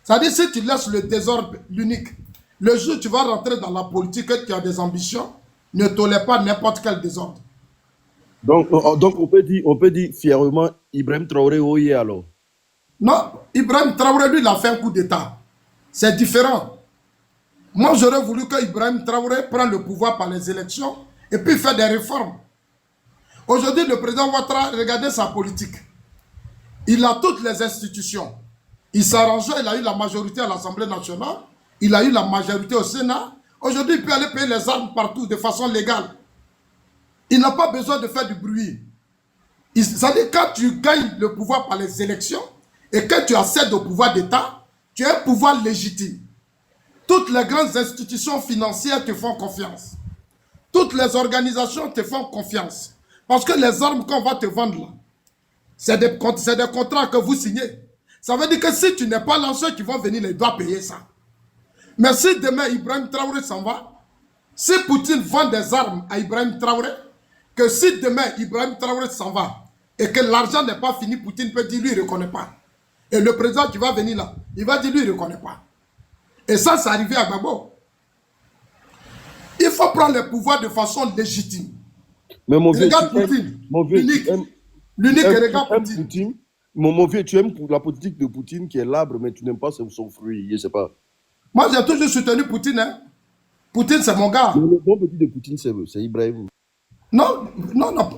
C'est-à-dire, si tu laisses le désordre l'unique, le jour où tu vas rentrer dans la politique et tu as des ambitions, ne tolère pas n'importe quel désordre. Donc on peut dire fièrement Ibrahim Traoré, oui, alors. Non, Ibrahim Traoré, lui, il a fait un coup d'État. C'est différent. Moi, j'aurais voulu que Ibrahim Traoré prenne le pouvoir par les élections et puis faire des réformes. Aujourd'hui, le président Ouattara, regardez sa politique. Il a toutes les institutions. Il s'arrangeait, il a eu la majorité à l'Assemblée nationale, il a eu la majorité au Sénat. Aujourd'hui, il peut aller payer les armes partout de façon légale. Il n'a pas besoin de faire du bruit. C'est-à-dire, quand tu gagnes le pouvoir par les élections et que tu accèdes au pouvoir d'État, tu as un pouvoir légitime. Toutes les grandes institutions financières te font confiance. Toutes les organisations te font confiance. Parce que les armes qu'on va te vendre là, c'est des contrats que vous signez. Ça veut dire que si tu n'es pas là, ceux qui vont venir, ils doivent payer ça. Mais si demain Ibrahim Traoré s'en va, si Poutine vend des armes à Ibrahim Traoré, que si demain Ibrahim Traoré s'en va et que l'argent n'est pas fini, Poutine peut dire lui, il ne reconnaît pas. Et le président qui va venir là, il va dire lui, il ne reconnaît pas. Et ça, c'est arrivé à Gbagbo. Il faut prendre le pouvoir de façon légitime. Mais mon vieux, regarde Poutine, l'unique regarde Poutine. Mon vieux, tu aimes la politique de Poutine qui est l'arbre, mais tu n'aimes pas son fruit, je ne sais pas. Moi, j'ai toujours soutenu Poutine. Hein. Poutine, c'est mon gars. Le bon petit de Poutine, c'est Ibrahim. Non,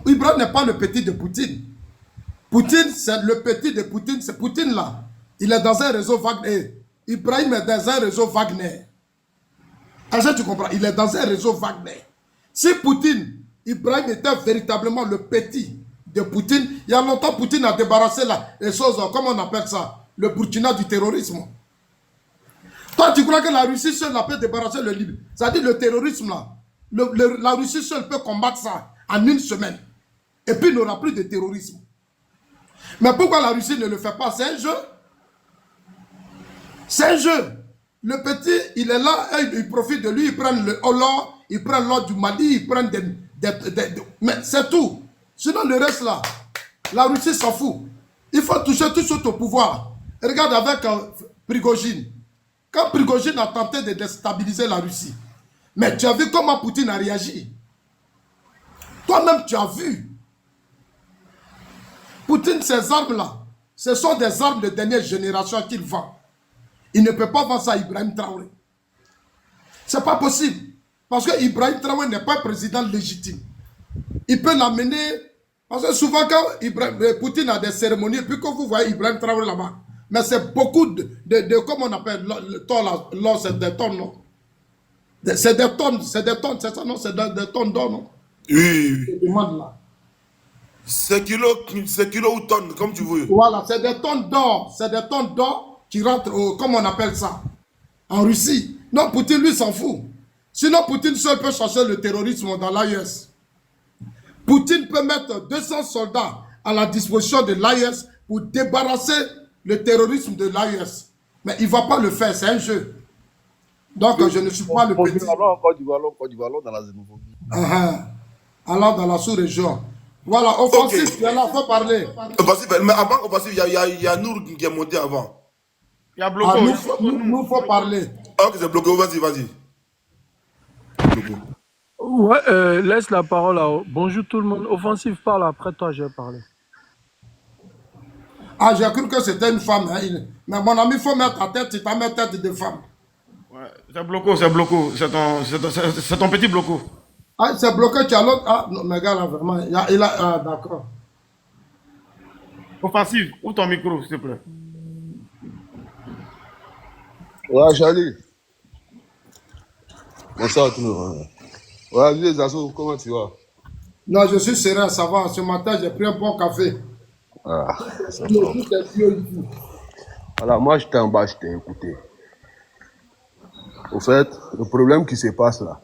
Ibrahim n'est pas le petit de Poutine. Poutine, c'est le petit de Poutine. C'est Poutine là. Il est dans un réseau Wagner. Ibrahim est dans un réseau Wagner. Est-ce que tu comprends? Il est dans un réseau Wagner. Si Poutine, Ibrahim était véritablement le petit de Poutine, il y a longtemps, Poutine a débarrassé les choses, comment on appelle ça? Le Burkina du terrorisme. Toi, tu crois que la Russie seule peut débarrasser le Libye? C'est-à-dire le terrorisme là. La Russie seule peut combattre ça en une semaine. Et puis il n'y aura plus de terrorisme. Mais pourquoi la Russie ne le fait pas? C'est un jeu. C'est un jeu. Le petit, il est là, il profite de lui, il prend l'or, il prend l'or du Mali, il prend mais c'est tout. Sinon le reste là, la Russie s'en fout. Il faut toucher tout sur au pouvoir. Regarde avec Prigojine. Quand Prigojine a tenté de déstabiliser la Russie, mais tu as vu comment Poutine a réagi. Toi-même, tu as vu. Poutine, ces armes-là, ce sont des armes de dernière génération qu'il vend. Il ne peut pas vendre ça à Ibrahim Traoré. C'est pas possible. Parce que Ibrahim Traoré n'est pas président légitime. Il peut l'amener. Parce que souvent, quand Poutine a des cérémonies, puis quand vous voyez Ibrahim Traoré là-bas, mais c'est beaucoup comment on appelle l'or, c'est des tonnes, non? C'est des tonnes, c'est ça, non? C'est des tonnes d'or, non? Oui. Là. C'est kilo ou tonnes, comme tu veux. Voilà, c'est des tonnes d'or. C'est des tonnes d'or qui rentrent, comment on appelle ça? En Russie. Non, Poutine, lui, s'en fout. Sinon, Poutine seul peut chercher le terrorisme dans l'AES. Poutine peut mettre 200 soldats à la disposition de l'AES pour débarrasser le terrorisme de l'AES. Mais il ne va pas le faire, c'est un jeu. Donc, je ne suis pas le petit. Allons en Côte d'Ivoire, dans la xénophobie. Alors, dans la sous-région. Voilà, offensif, il y en a, faut parler. Mais avant offensif, il y a Nour qui est monté avant. Il y a bloqué. Nous, faut parler. Ok, c'est bloqué, vas-y. Ouais, laisse la parole à... Bonjour tout le monde. Offensif parle, après toi, je vais parler. Ah, j'ai cru que c'était une femme. Hein. Mais mon ami, il faut mettre ta tête, tu t'as mis tête de femme. Ouais, c'est bloqué. C'est ton petit bloqué. Ah, c'est bloqué, tu as l'autre. Ah, non, mais gars, là, vraiment. Ah, d'accord. Offensif, ouvre ton micro, s'il te plaît. Ouais, Charlie. Bonsoir tout le monde. Ouais, les assos, comment tu vas? Non, je suis serein, ça va. Ce matin, j'ai pris un bon café. Ah, ça va. Voilà, moi j'étais en bas, je t'ai écouté. Au fait, le problème qui se passe là,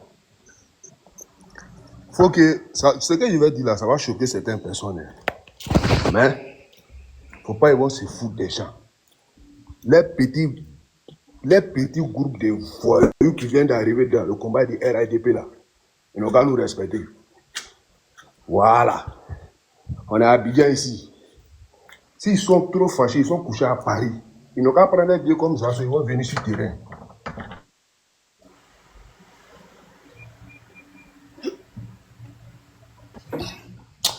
faut que ce que je vais dire là, ça va choquer certaines personnes. Mais, faut pas y voir se foutre des gens. Les petits groupes de voyous qui viennent d'arriver dans le combat du RADP là, ils n'ont qu'à nous respecter. Voilà. On est à Abidjan ici. S'ils sont trop fâchés, ils sont couchés à Paris. Ils n'ont qu'à prendre des vieux comme ça, ils vont venir sur le terrain.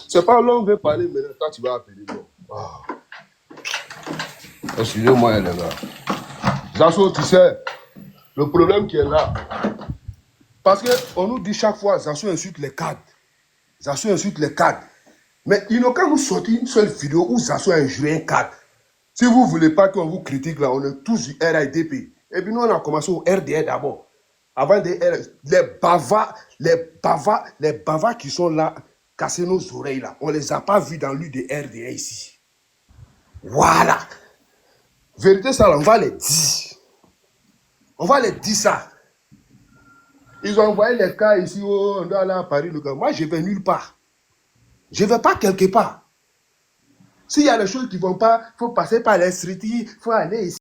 C'est pas là on veut parler maintenant. Toi, tu vas appeler. Ah. Excusez-moi, les gars. Zasso, tu sais, le problème qui est là, parce qu'on nous dit chaque fois, Zasso insulte les cadres. Zasso insulte les cadres. Mais ils n'ont qu'à nous sortir une seule vidéo où Zasso a injuré un cadre. Si vous ne voulez pas qu'on vous critique là, on est tous du RIDP. Et puis nous, on a commencé au RDR d'abord. Avant des les bavards qui sont là, casser nos oreilles là, on ne les a pas vus dans l'UDRDR ici. Voilà. Vérité, ça, on va les dire. On va les dire ça. Ils ont envoyé les cas ici, oh, on doit aller à Paris. Le gars. Moi, je ne vais nulle part. Je ne vais pas quelque part. S'il y a des choses qui ne vont pas, il faut passer par les streets, il faut aller ici.